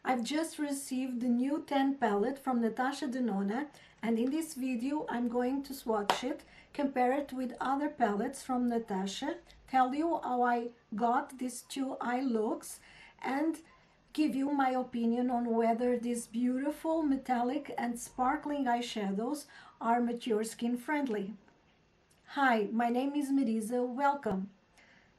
I've just received the new tan palette from Natasha Denona, and in this video I'm going to swatch it, compare it with other palettes from Natasha, tell you how I got these two eye looks, and give you my opinion on whether these beautiful metallic and sparkling eyeshadows are mature skin friendly. Hi, my name is Marisa, welcome.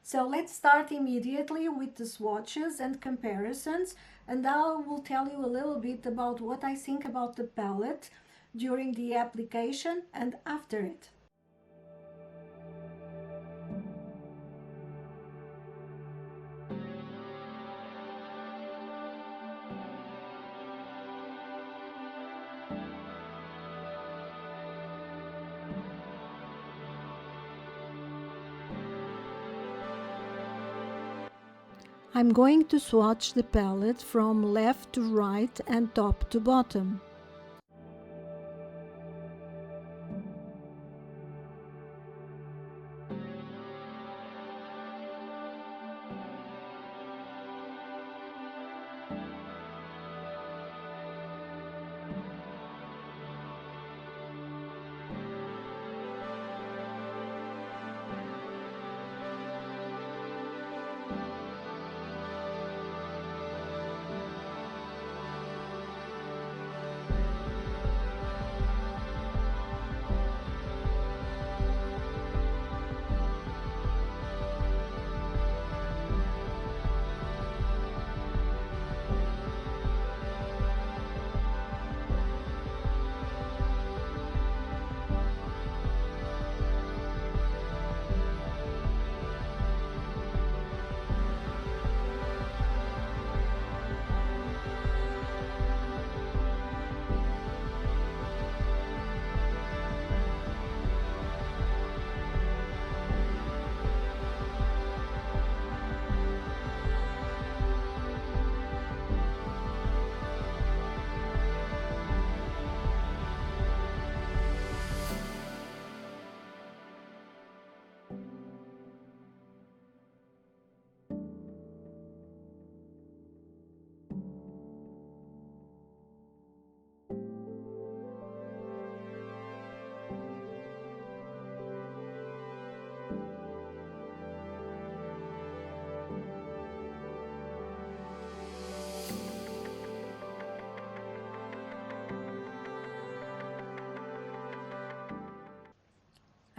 So let's start immediately with the swatches and comparisons, and I will tell you a little bit about what I think about the palette during the application and after it. I'm going to swatch the palette from left to right and top to bottom.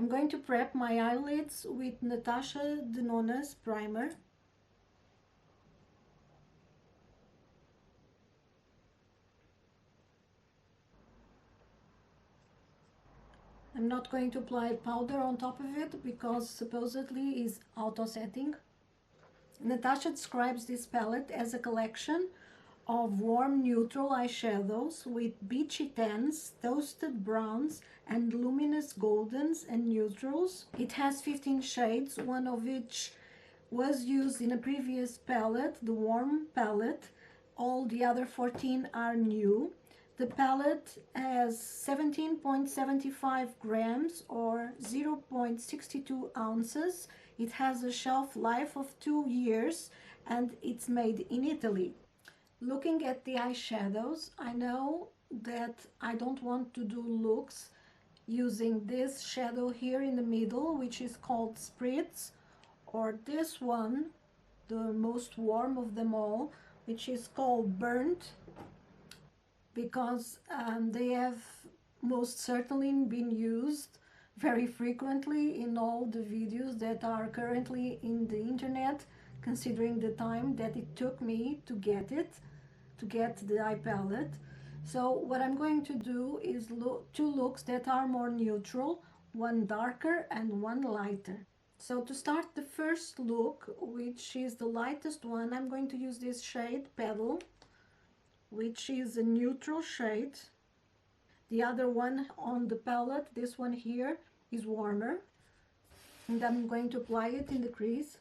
I'm going to prep my eyelids with Natasha Denona's primer. I'm not going to apply powder on top of it because supposedly is auto-setting. Natasha describes this palette as a collection of warm neutral eyeshadows with beachy tans, toasted browns, and luminous goldens and neutrals. It has 15 shades, one of which was used in a previous palette, the warm palette. All the other 14 are new. The palette has 17.75 grams or 0.62 ounces. It has a shelf life of 2 years and it's made in Italy. Looking at the eyeshadows, I know that I don't want to do looks using this shadow here in the middle, which is called Spritz, or this one, the most warm of them all, which is called Burnt, because they have most certainly been used very frequently in all the videos that are currently in the internet, considering the time that it took me to get the eye palette. So what I'm going to do is two looks that are more neutral, one darker and one lighter. So to start the first look, which is the lightest one, I'm going to use this shade Petal, which is a neutral shade. The other one on the palette, this one here, is warmer, and I'm going to apply it in the crease.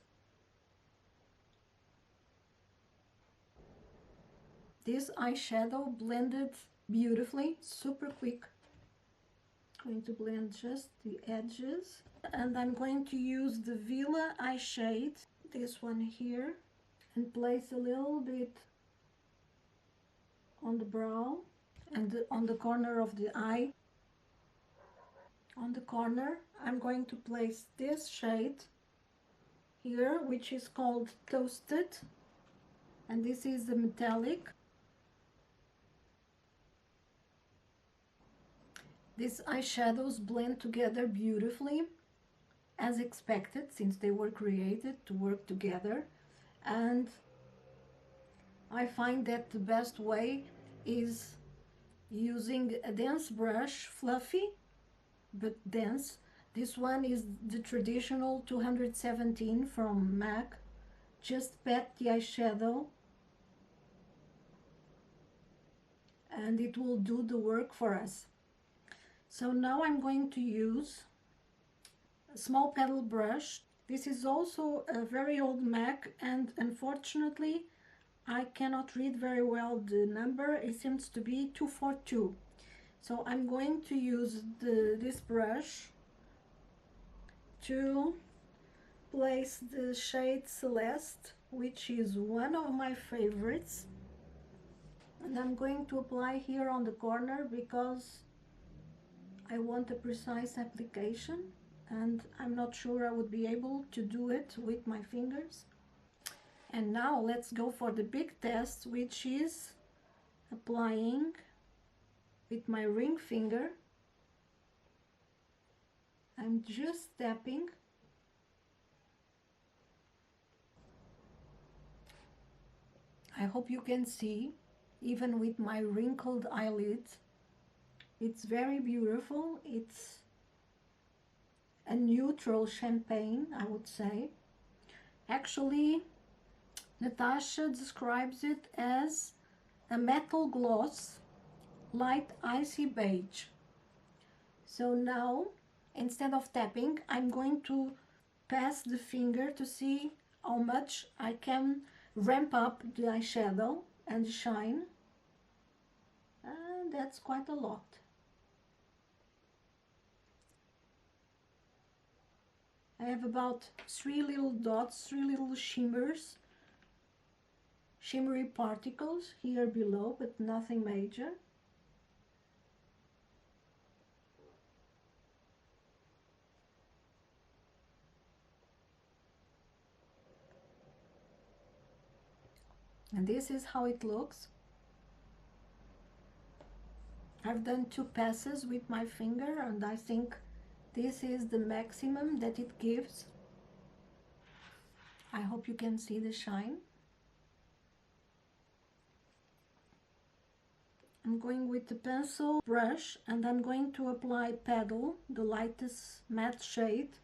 This eyeshadow blended beautifully, super quick. Going to blend just the edges, and I'm going to use the Villa eye shade, this one here, and place a little bit on the brow and on the corner of the eye. On the corner, I'm going to place this shade here, which is called Toasted, and this is the metallic. These eyeshadows blend together beautifully, as expected, since they were created to work together. And I find that the best way is using a dense brush, fluffy but dense. This one is the traditional 217 from MAC. Just pat the eyeshadow and it will do the work for us. So now I'm going to use a small paddle brush. This is also a very old MAC, and unfortunately I cannot read very well the number. It seems to be 242. So I'm going to use this brush to place the shade Celeste, which is one of my favorites. And I'm going to apply here on the corner because I want a precise application, and I'm not sure I would be able to do it with my fingers. And now let's go for the big test, which is applying with my ring finger. I'm just tapping. I hope you can see, even with my wrinkled eyelids, it's very beautiful. It's a neutral champagne, I would say. Actually, Natasha describes it as a metal gloss, light icy beige. So now, instead of tapping, I'm going to pass the finger to see how much I can ramp up the eyeshadow and the shine. And that's quite a lot. I have about 3 little dots, 3 little shimmery particles here below, but nothing major. And this is how it looks. I've done 2 passes with my finger, and I think this is the maximum that it gives. I hope you can see the shine. I'm going with the pencil brush, and I'm going to apply Paddle, the lightest matte shade,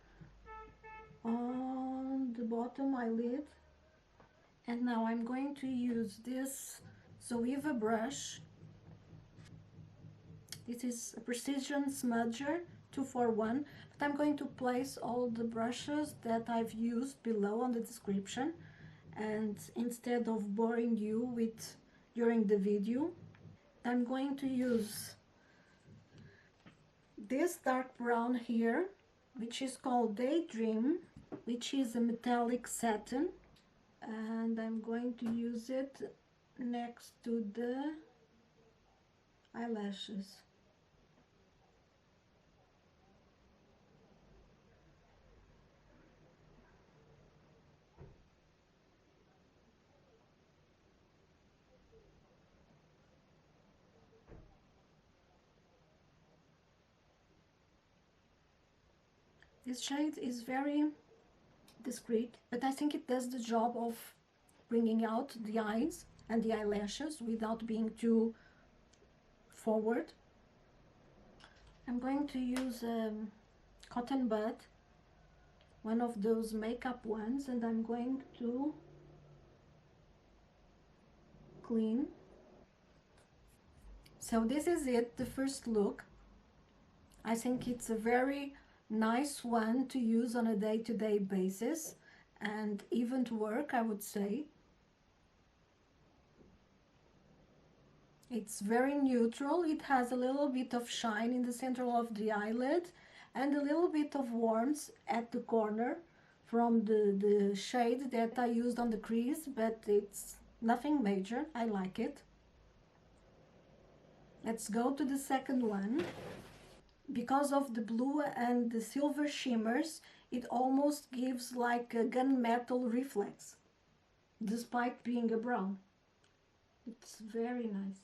on the bottom eyelid. And now I'm going to use this Zoeva brush. This is a precision smudger 241, but I'm going to place all the brushes that I've used below on the description, and instead of boring you with during the video, I'm going to use this dark brown here, which is called Daydream, which is a metallic satin, and I'm going to use it next to the eyelashes. This shade is very discreet, but I think it does the job of bringing out the eyes and the eyelashes without being too forward. I'm going to use a cotton bud, one of those makeup ones, and I'm going to clean. So this is it, the first look. I think it's a very nice one to use on a day-to-day basis, and even to work, I would say. It's very neutral. It has a little bit of shine in the center of the eyelid and a little bit of warmth at the corner from the shade that I used on the crease, but it's nothing major. I like it. Let's go to the second one. Because of the blue and the silver shimmers, it almost gives like a gunmetal reflex, despite being a brown. It's very nice.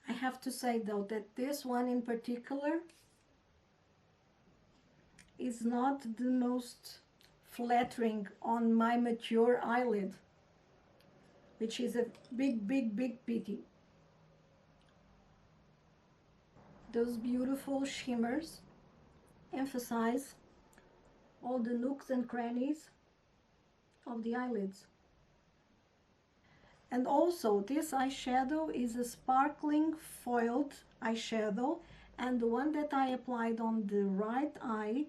I have to say though that this one in particular is not the most flattering on my mature eyelid, which is a big pity. Those beautiful shimmers emphasize all the nooks and crannies of the eyelids. And also, this eyeshadow is a sparkling foiled eyeshadow, and the one that I applied on the right eye,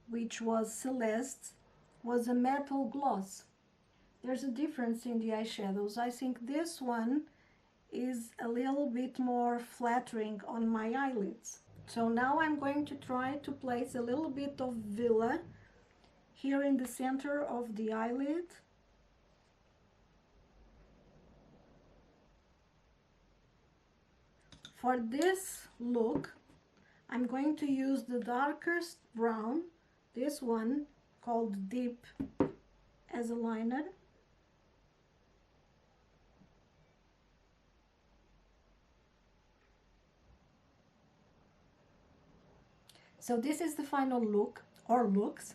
which was Celeste, was a metal gloss. There's a difference in the eyeshadows. I think this one is a little bit more flattering on my eyelids. So now I'm going to try to place a little bit of Villa here in the center of the eyelid. For this look, I'm going to use the darkest brown, this one called Deep, as a liner. So this is the final look, or looks.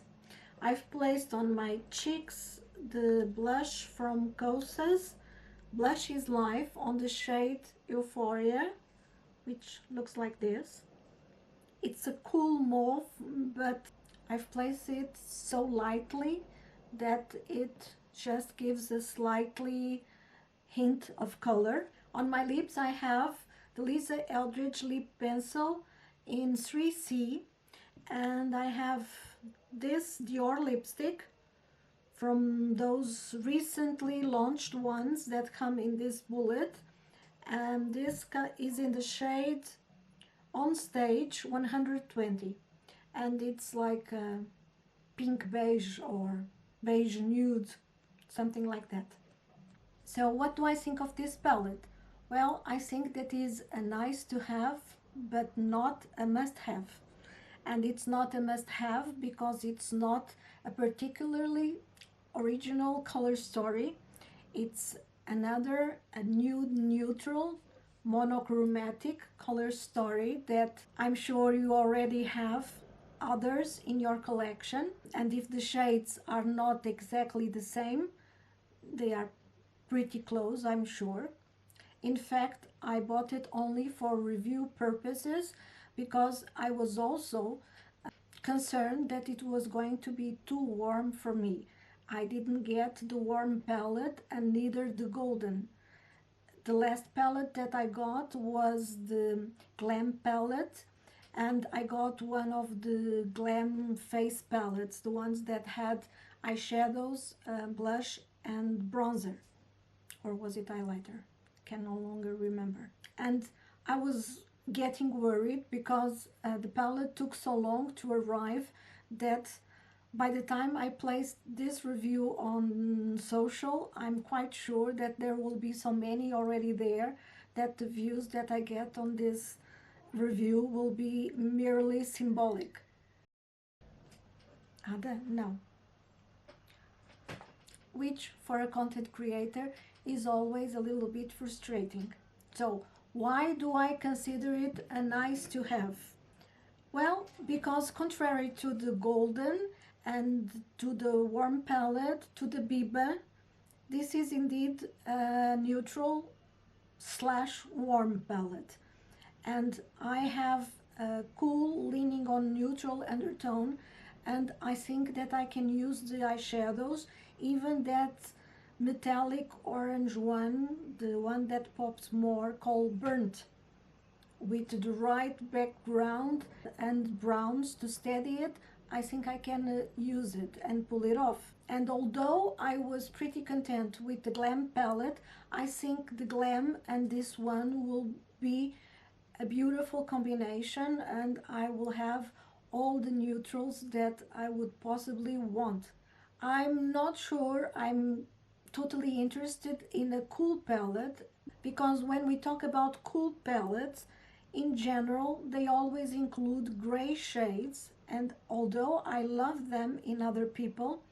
I've placed on my cheeks the blush from Kosas, Blush is Life, on the shade Euphoria, which looks like this. It's a cool mauve, but I've placed it so lightly that it just gives a slightly hint of color. On my lips I have the Lisa Eldridge lip pencil in 3C, and I have this Dior lipstick from those recently launched ones that come in this bullet, and this is in the shade On Stage 120, and it's like a pink beige or beige nude, something like that. So what do I think of this palette? Well, I think that is a nice to have, but not a must have. And it's not a must have because it's not a particularly original color story. It's a nude neutral monochromatic color story that I'm sure you already have others in your collection, and if the shades are not exactly the same, they are pretty close, I'm sure. In fact, I bought it only for review purposes because I was also concerned that it was going to be too warm for me. I didn't get the warm palette and neither the golden. The last palette that I got was the Glam palette, and I got one of the Glam face palettes, the ones that had eyeshadows, blush and bronzer, or was it highlighter? Can no longer remember. And I was getting worried because the palette took so long to arrive that by the time I placed this review on social, I'm quite sure that there will be so many already there that the views that I get on this review will be merely symbolic. Ada? No. Which for a content creator is always a little bit frustrating. So why do I consider it a nice to have? Well, because contrary to the golden and to the warm palette, to the Biba, this is indeed a neutral slash warm palette. And I have a cool leaning on neutral undertone, and I think that I can use the eyeshadows, even that metallic orange one, the one that pops more, called Burnt, with the right background and browns to steady it. I think I can use it and pull it off. And although I was pretty content with the Glam palette, I think the Glam and this one will be a beautiful combination, and I will have all the neutrals that I would possibly want. I'm not sure I'm totally interested in a cool palette, because when we talk about cool palettes, in general, they always include gray shades, and although I love them in other people,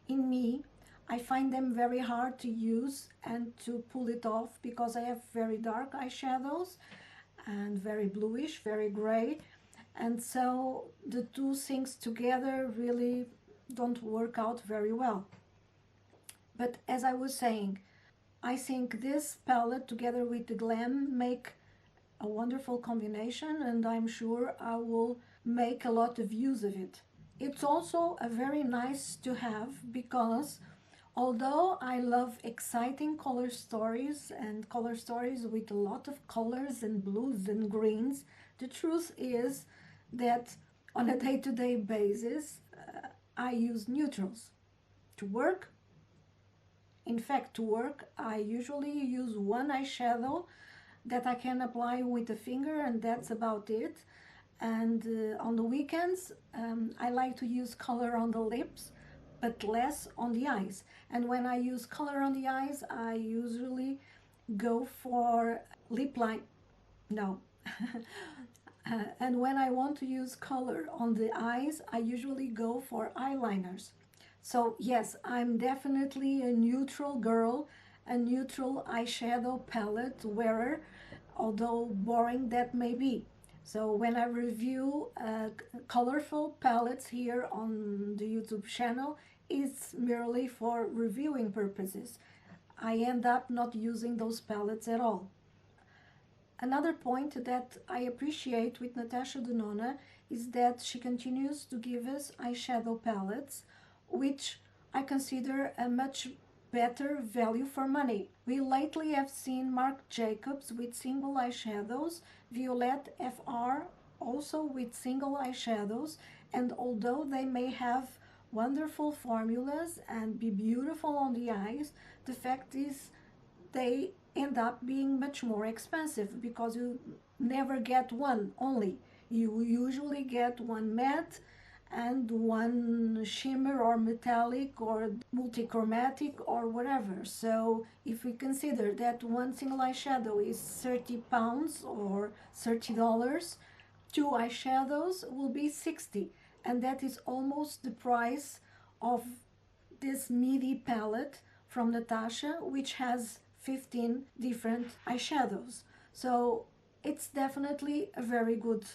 in me, I find them very hard to use and to pull it off because I have very dark eyeshadows and very bluish, very gray, and so the two things together really don't work out very well. But as I was saying, I think this palette together with the Glam make a wonderful combination, and I'm sure I will make a lot of use of it. It's also a very nice to have because although I love exciting color stories and color stories with a lot of colors and blues and greens, the truth is that on a day-to-day basis, I use neutrals to work. In fact, to work, I usually use one eyeshadow that I can apply with a finger, and that's about it. And on the weekends, I like to use color on the lips, but less on the eyes. And when I use color on the eyes, I usually go for lip line. No. And when I want to use color on the eyes, I usually go for eyeliners. So yes, I'm definitely a neutral girl, a neutral eyeshadow palette wearer, although boring that may be. So when I review colorful palettes here on the YouTube channel, it's merely for reviewing purposes. I end up not using those palettes at all. Another point that I appreciate with Natasha Denona is that she continues to give us eyeshadow palettes, which I consider a much better value for money. We lately have seen Marc Jacobs with single eyeshadows, Violette FR also with single eyeshadows, and although they may have wonderful formulas and be beautiful on the eyes, the fact is they end up being much more expensive because you never get one only. You usually get one matte and one shimmer or metallic or multichromatic or whatever. So if we consider that one single eyeshadow is 30 pounds or $30, two eyeshadows will be 60, and that is almost the price of this midi palette from Natasha, which has 15 different eyeshadows. So it's definitely a very good,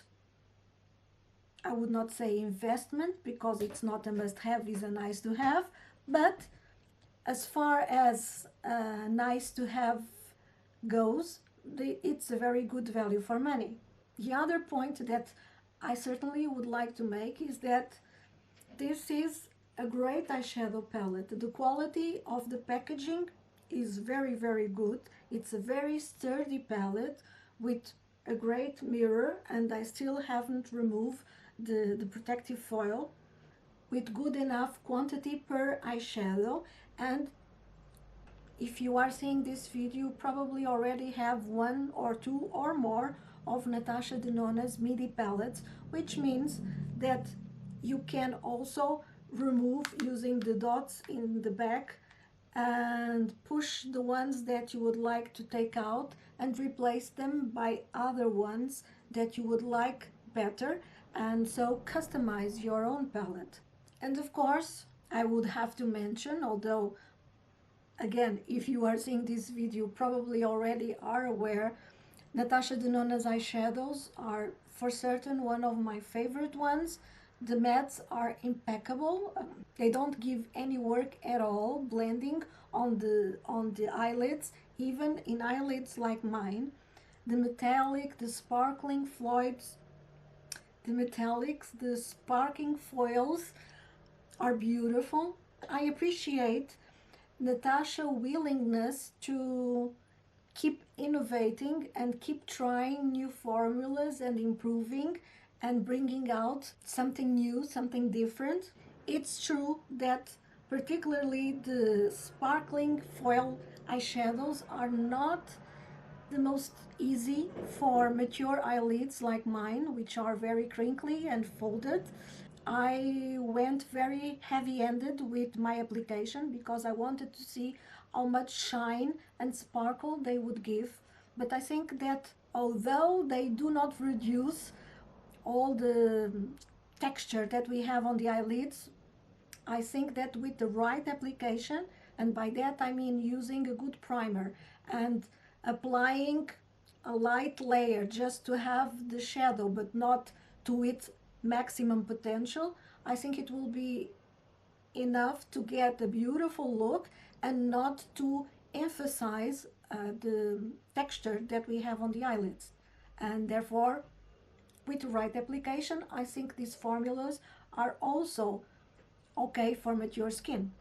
I would not say investment because it's not a must-have, it's a nice-to-have, but as far as nice-to-have goes, it's a very good value for money. The other point that I certainly would like to make is that this is a great eyeshadow palette. The quality of the packaging is very, very good. It's a very sturdy palette with a great mirror, and I still haven't removed the protective foil, with good enough quantity per eyeshadow. And if you are seeing this video, you probably already have one or two or more of Natasha Denona's midi palettes, which means that you can also remove using the dots in the back and push the ones that you would like to take out and replace them by other ones that you would like better, and so customize your own palette. And of course, I would have to mention, although again, if you are seeing this video, probably already are aware, Natasha Denona's eyeshadows are for certain one of my favorite ones. The mattes are impeccable. They don't give any work at all blending on the eyelids, even in eyelids like mine. The metallic, the sparkling foils, the metallics, the sparkling foils are beautiful. I appreciate Natasha's willingness to keep innovating and keep trying new formulas and improving and bringing out something new, something different. It's true that particularly the sparkling foil eyeshadows are not the most easy for mature eyelids like mine, which are very crinkly and folded. I went very heavy-handed with my application because I wanted to see how much shine and sparkle they would give. But I think that although they do not reduce all the texture that we have on the eyelids, I think that with the right application, and by that I mean using a good primer and applying a light layer just to have the shadow but not to its maximum potential, I think it will be enough to get a beautiful look and not to emphasize the texture that we have on the eyelids. And therefore, with the right application, I think these formulas are also okay for mature skin.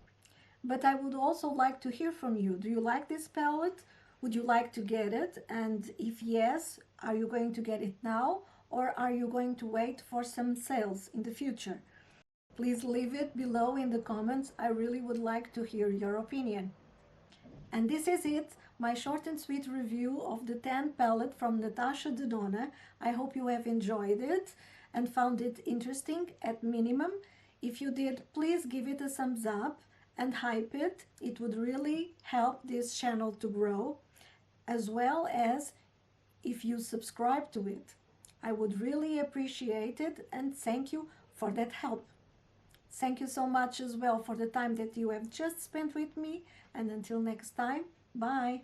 But I would also like to hear from you. Do you like this palette? Would you like to get it? And if yes, are you going to get it now, or are you going to wait for some sales in the future? Please leave it below in the comments. I really would like to hear your opinion. And this is it, my short and sweet review of the tan palette from Natasha Denona. I hope you have enjoyed it and found it interesting at minimum. If you did, please give it a thumbs up and hype it. It would really help this channel to grow, as well as if you subscribe to it. I would really appreciate it, and thank you for that help. Thank you so much as well for the time that you have just spent with me, and until next time, bye.